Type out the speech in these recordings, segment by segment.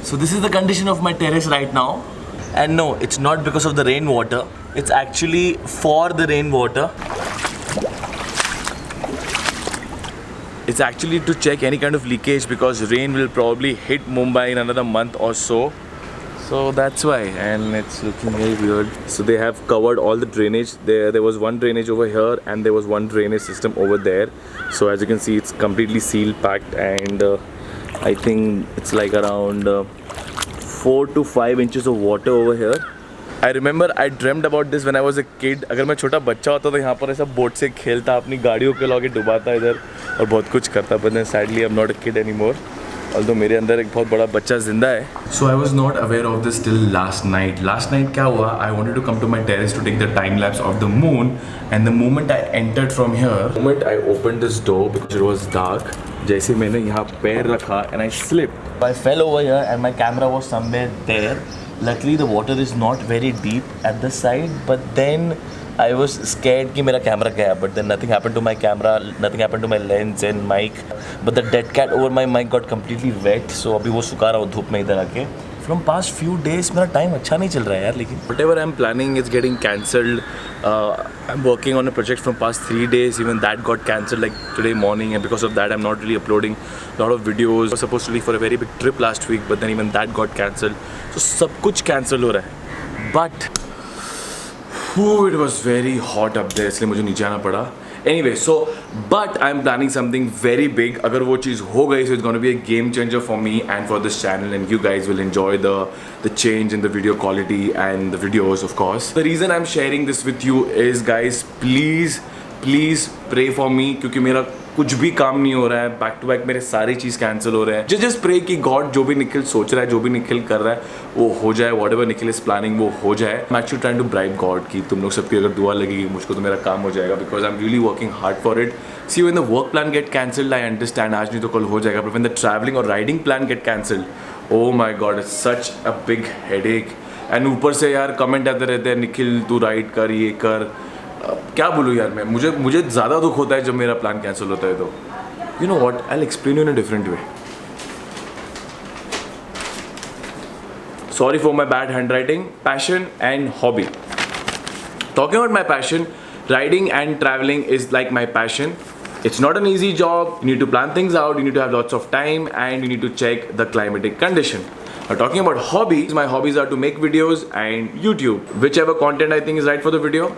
So this is the condition of my terrace right now. And no, it's not because of the rainwater. It's actually for the rainwater. It's actually to check any kind of leakage because rain will probably hit Mumbai in another month or so. So that's why, and it's looking very weird. So they have covered all the drainage. There was one drainage over here and there was one drainage system over there. So as you can see, it's completely sealed, packed, and I think it's like around 4 to 5 inches of water over here. I remember I dreamt about this when I was a kid. अगर मैं छोटा बच्चा होता तो यहाँ पर ऐसा boat से खेलता, अपनी गाड़ियों के लगे डुबाता इधर और बहुत कुछ करता. But then sadly I'm not a kid anymore. Although मेरे अंदर एक बहुत बड़ा बच्चा जिंदा है. So I was not aware of this till last night. Last night क्या हुआ? I wanted to come to my terrace to take the time lapse of the moon, and the moment I entered from here, the moment I opened this door because it was dark, जैसे मैंने यहाँ पैर रखा and I slipped. I fell over here and my camera was somewhere there. Luckily the water is not very deep at the side, but then I was scared कि मेरा camera गया, but then nothing happened to my camera, nothing happened to my lens and mic, but the dead cat over my mic got completely wet, so अभी वो सुखा रहा हूँ धूप में इधर आके. From past few days मेरा time अच्छा नहीं चल रहा है यार, लेकिन whatever I'm planning is getting cancelled. I'm working on a project from past 3 days, even that got cancelled like today morning, and because of that I'm not really uploading a lot of videos. I was supposed to leave for a very big trip last week, but then even that got cancelled. So सब कुछ cancel हो रहा है. But it was very hot up there, इसलिए मुझे नीचे आना पड़ा. Anyway, so but I'm planning something very big. अगर वो चीज़ हो गई, so it's going to be a game changer for me and for this channel, and you guys will enjoy the change in the video quality and the videos, of course. The reason I'm sharing this with you is, guys, please pray for me, क्योंकि मेरा कुछ भी काम नहीं हो रहा है. Back to back मेरे सारी चीज़ कैंसिल हो रहे हैं. जस्ट प्रे कि गॉड जो भी निखिल सोच रहा है, जो भी निखिल कर रहा है, वो हो जाए. Whatever Nikhil is planning वो हो जाए. I am actually trying to bribe God कि तुम लोग सबकी अगर दुआ लगेगी मुझको तो मेरा काम हो जाएगा, because I am really working hard for it. See when the work plan get cancelled, I understand आज नहीं तो कल हो जाएगा, बट व्हेन द ट्रैवलिंग और riding plan get cancelled, oh my God, it's such a big headache. And ऊपर से यार कमेंट आते रहते हैं, निखिल तू राइड कर, ये कर. क्या बोलूँ यार मैं, मुझे ज़्यादा दुख होता है जब मेरा प्लान कैंसिल होता है. तो you know what, I'll explain you in a different way. Sorry for my bad handwriting. Passion and hobby. Talking about my passion, riding and traveling is like my passion. It's not an easy job. You need to plan things out, you need to have lots of time, and you need to check the climatic condition. Now talking about hobbies, my hobbies are to make videos and YouTube. Whichever content I think is right for the video,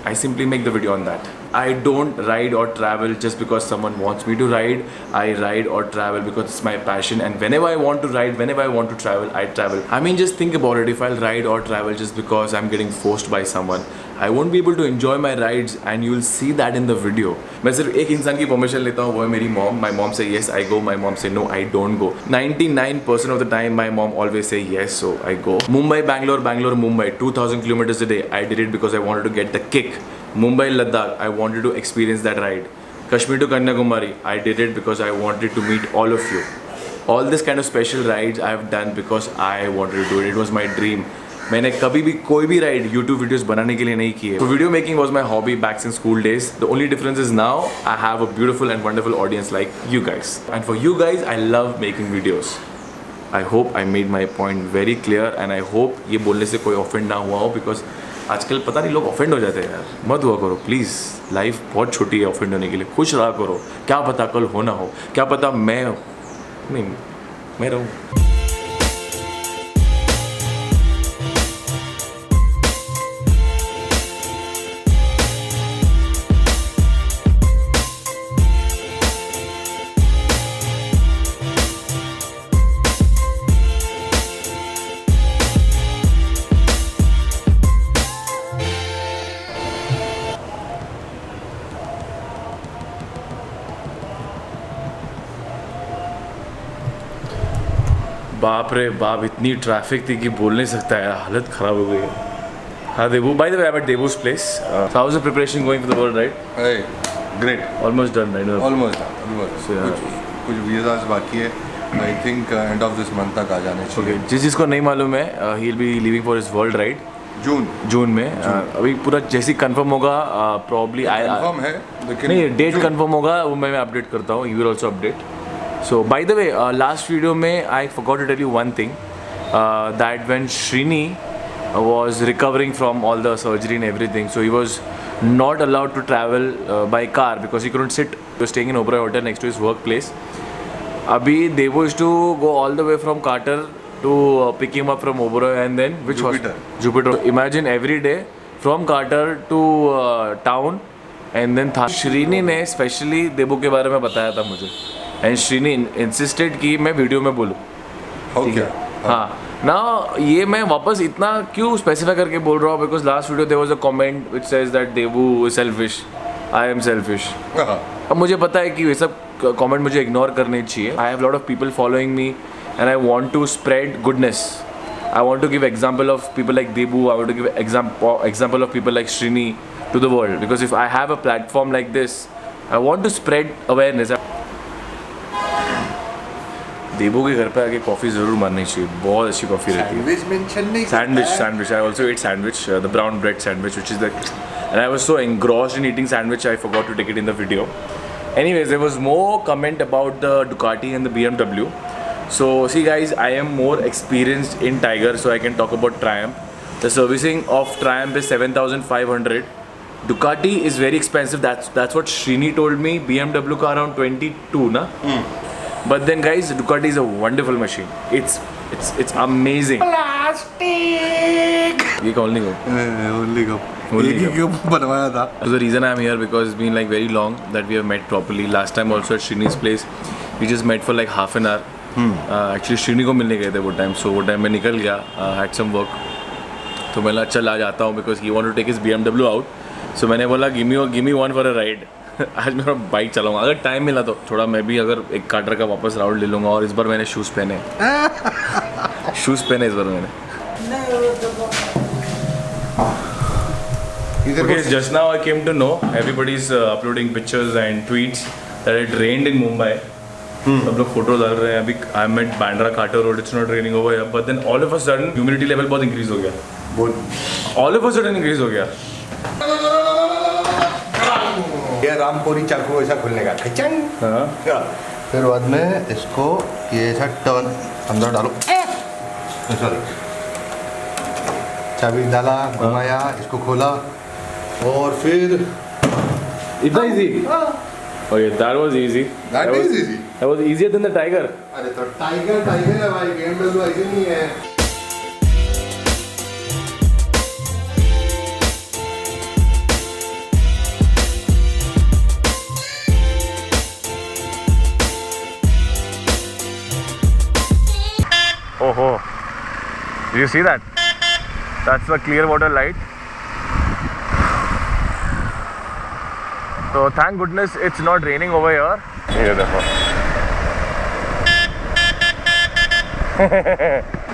I simply make the video on that. I don't ride or travel just because someone wants me to ride. I ride or travel because it's my passion, and whenever I want to ride, whenever I want to travel, I travel. I mean, just think about it. If I'll ride or travel just because I'm getting forced by someone, I won't be able to enjoy my rides, and you will see that in the video. मैं सिर्फ एक इंसान की permission लेता हूँ, वो है मेरी mom. My mom say yes, I go. My mom say no, I don't go. 99% of the time, my mom always say yes, so I go. Mumbai, Bangalore, Mumbai, 2,000 kilometers a day. I did it because I wanted to get the kick. Mumbai, Ladakh, I wanted to experience that ride. Kashmir to Kanyakumari, I did it because I wanted to meet all of you. All this kind of special rides I have done because I wanted to do it. It was my dream. मैंने कभी भी कोई भी ride YouTube videos बनाने के लिए नहीं किए. So video making was my hobby back since school days. The only difference is now I have a beautiful and wonderful audience like you guys. And for you guys, I love making videos. I hope I made my point very clear, and I hope ये बोलने से कोई offend ना हुआ हो, because आजकल पता नहीं लोग ऑफेंड हो जाते हैं यार. मत हुआ करो प्लीज़. लाइफ बहुत छोटी है ऑफेंड होने के लिए. खुश रहा करो. क्या पता कल हो ना हो, क्या पता मैं रहूँ. बाप रे बाप, इतनी ट्रैफिक थी कि बोल नहीं सकता है. हालत ख़राब हो गई है. हाँ Devu, by the way, I am at Devu's place. How is the preparation going for the world ride? Hey, great. Almost done, right? Almost done. So, yeah. कुछ visas बाकी है. I think end of this month तक आ जाने चाहिए. Okay. जिसको नहीं मालूम है, he'll be leaving for his world ride. जून में. अभी पूरा जैसे कंफर्म होगा, प्रॉब्ली कंफर्म है, लेकिन नहीं डेट कंफर्म होगा वो मैं अपडेट करता हूँ. You will also update. So by the way, last video में I forgot to tell you one thing. that when Srini was recovering from all the surgery and everything, so he was not allowed to travel by car because he couldn't sit. He was staying in Oberoi Hotel next to his workplace. Abhi Devo used to go all the way from Carter to pick him up from Oberoi and then which Jupiter. Jupiter. Imagine every day from Carter to town and then था. Srini ने specially देबू के बारे में बताया था मुझे and Srini insisted कि मैं वीडियो में बोलूँ. हो क्या? हाँ ना ये मैं वापस इतना क्यों स्पेसिफाई करके बोल रहा हूँ because last video there was a comment which says that Debu is selfish, I am selfish. अब मुझे पता है कि ये सब कमेंट मुझे इग्नोर करने चाहिए. I have lot of people following me and I want to spread goodness. I want to give example of people like Debu. I want to give example of people like Srini to the world because if I have a platform like this I want to spread awareness. Debu के घर पे आके coffee ज़रूर मारनी चाहिए. बहुत अच्छी coffee रहती है. Sandwich. I also ate sandwich, the brown bread sandwich, which is and I was so engrossed in eating sandwich, I forgot to take it in the video. Anyways, there was more comment about the Ducati and the BMW. So see guys, I am more experienced in Tiger, so I can talk about Triumph. The servicing of Triumph is 7,500. Ducati is very expensive. That's what Srini told me. BMW car around 22, na? But then guys, Ducati is a wonderful machine. It's amazing. Plastic. ये only go. Only go. एक ही क्यों बनवाया था? So the reason I'm here because it's been like very long that we have met properly. Last time also at Srini's place, we just met for like half an hour. Actually Srini को मिलने गए थे वो time, so वो time मैं निकल गया. Had some work. तो मैं बोला चल आज आता हूँ because he wanted to take his BMW out. So मैंने बोला give me one for a ride. आज मेरा बाइक चलाऊंगा. अगर टाइम मिला तो थोड़ा मैं भी अगर एक कार्टर का वापस राउंड ले लूँगा. और इस बार मैंने शूज़ पहने. शूज़ पहने इस बार मैंने. Okay, just now I came to know everybody's uploading pictures and tweets that it rained in Mumbai. सब लोग फोटो डाल रहे हैं. अभी I am at Bandra Carter Road. It's not raining over here. But then all of a sudden humidity level बहुत increase हो गया. All of a sudden increase हो गया. ये रामपुरी चाकू ऐसा खुलने का खचंग. फिर बाद में इसको ये ऐसा टर्न अंदर डालो. सॉरी, चाबी डाला, घुमाया, इसको खोला और फिर इतना easy. Okay, that was easy. That is easy. That was easier than the Tiger. अरे तो टाइगर है भाई, BMW ऐसे नहीं है. Oh, did you see that? That's the clear water light. So thank goodness it's not raining over here. Here देखो.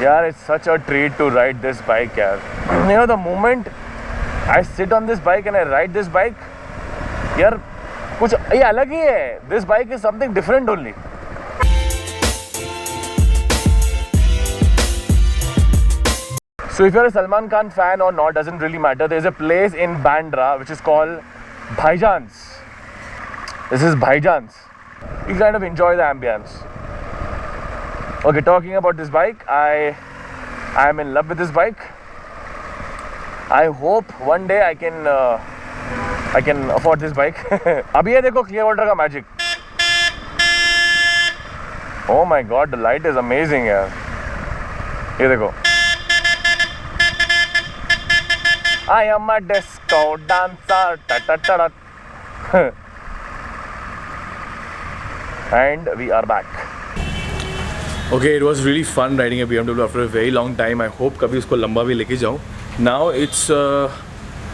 यार, it's such a treat to ride this bike, यार. You know, the moment I sit on this bike and I ride this bike, यार कुछ ये अलग ही है. This bike is something different only. So if you're a Salman Khan fan or not doesn't really matter. There's a place in Bandra which is called Bhaijaan's. This is Bhaijaan's. You kind of enjoy the ambience. Okay, talking about this bike, I am in love with this bike. I hope one day I can afford this bike. अभी ये देखो clear water का magic. Oh my god, the light is amazing यार. ये देखो. I am a disco dancer. Ta-ta-ta-ta. And we are back. Okay, it was really fun riding a BMW after a very long time. I hope कभी उसको लंबा भी लेके जाऊँ. Now it's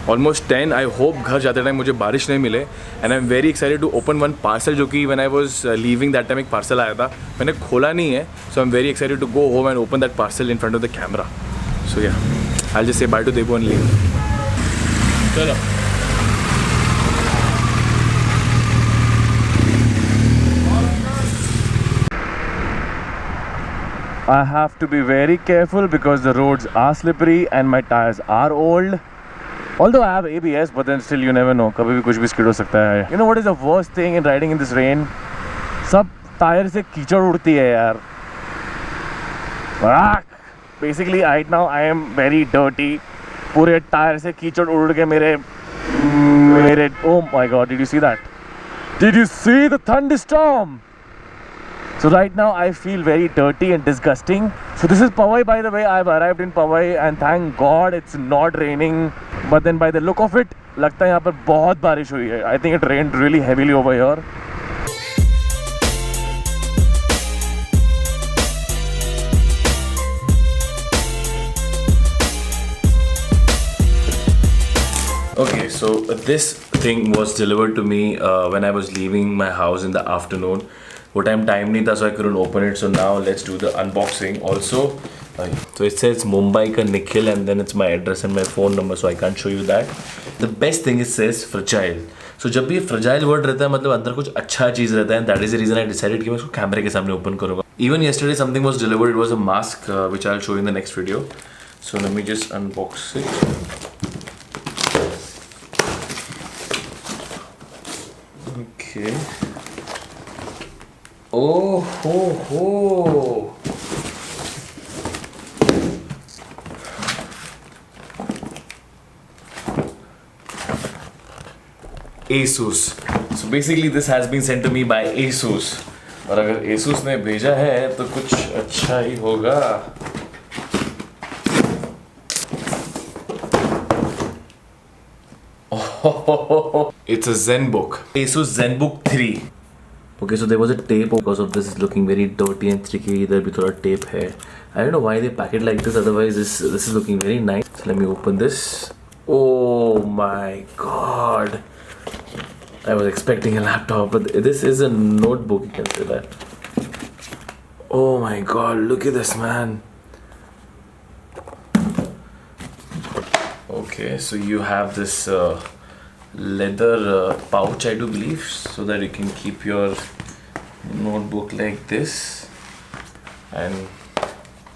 almost 10. I hope घर जाते टाइम मुझे बारिश नहीं मिले. And I'm very excited to open one parcel जो कि when I was leaving that time एक parcel आया था. मैंने खोला नहीं है. So I'm very excited to go home and open that parcel in front of the camera. So yeah, I'll just say bye to Debu and leave. चलो. I have to be very careful because the roads are slippery and my tires are old. Although I have ABS, but then still you never know. कभी भी कुछ भी skid हो सकता है. You know what is the worst thing in riding in this rain? सब tyre से कीचड़ उड़ती है यार. basically right now I am very dirty. पूरे टायर से कीचड़ उड़ के मेरे oh my god, did you see that? Did you see the thunderstorm? So right now I feel very dirty and disgusting. So this is Powai, by the way. I've arrived in Powai and thank God it's not raining. But then by the look of it, लगता है यहाँ पर बहुत बारिश हुई है. I think it rained really heavily over here. Okay, so this thing was delivered to me when I was leaving my house in the afternoon. वो time नहीं था, so I couldn't open it. So now let's do the unboxing. Also, so it says Mumbai ka Nikhil and then it's my address and my phone number, so I can't show you that. The best thing is says fragile. So जब भी fragile word रहता है मतलब अंदर कुछ अच्छा चीज़ रहता है. That is the reason I decided कि मैं इसको कैमरे के सामने open करूँगा. Even yesterday something was delivered. It was a mask which I'll show you in the next video. So let me just unbox it. Okay. Oh ho ho. Asus. So basically this has been sent to me by Asus. और अगर Asus ने भेजा है तो कुछ अच्छा ही होगा. Oh, it's a ZenBook. Asus ZenBook 3. Okay, so there was a tape. Because of this, it's looking very dirty and tricky. There भी थोड़ा tape है. I don't know why they pack it like this. Otherwise, this is looking very nice. So let me open this. Oh my god! I was expecting a laptop, but this is a notebook. You can say that. Oh my god! Look at this, man. Okay, so you have this leather pouch, I do believe, so that you can keep your notebook like this. And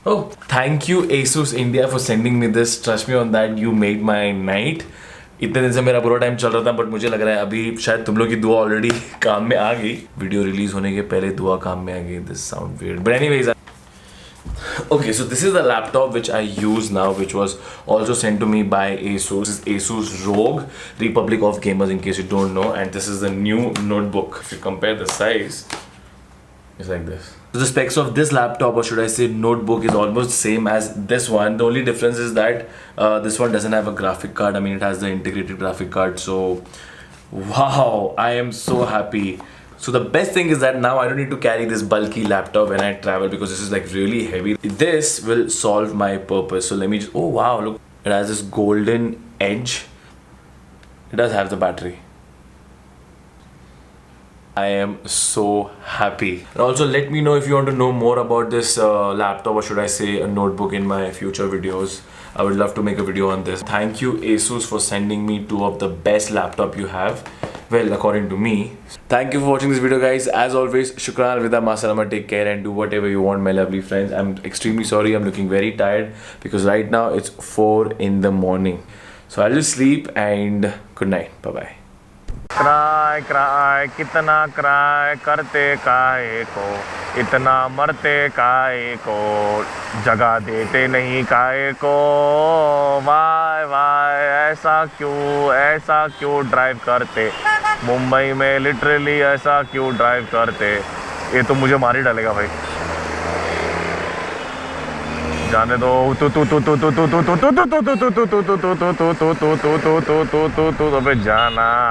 oh, thank you Asus India for sending me this. Trust me on that, you made my night. इतने दिन से मेरा बुरा time चल रहा था, but मुझे लग रहा है अभी शायद तुम लोग की दुआ ऑलरेडी काम में आ गई. वीडियो रिलीज होने के पहले दुआ काम में आ गई. This sound weird, but anyways. Okay, so this is the laptop which I use now, which was also sent to me by Asus. This is Asus ROG, Republic of Gamers, in case you don't know. And this is the new notebook. If you compare the size, it's like this. So the specs of this laptop, or should I say notebook, is almost the same as this one. The only difference is that this one doesn't have a graphic card. I mean, it has the integrated graphic card. So, wow, I am so happy. So the best thing is that now I don't need to carry this bulky laptop when I travel, because this is like really heavy. This will solve my purpose. So let me just, oh wow, look, it has this golden edge. It does have the battery. I am so happy. And also let me know if you want to know more about this laptop, or should I say a notebook, in my future videos. I would love to make a video on this. Thank you Asus for sending me two of the best laptop you have. Well, according to me. Thank you for watching this video, guys. As always, shukran, alvida, ma salama, take care and do whatever you want, my lovely friends. I'm extremely sorry, I'm looking very tired because right now it's 4 in the morning. So I'll just sleep and good night. Bye-bye. Cry cry कितना cry करते काहे को, इतना मरते काहे को, जगा देते नहीं काहे को, वाय वाय ऐसा क्यों ड्राइव करते, मुंबई में लिटरली ऐसा क्यों ड्राइव करते. ये तो मुझे मार ही डालेगा भाई. जाने दो. अबे जाना.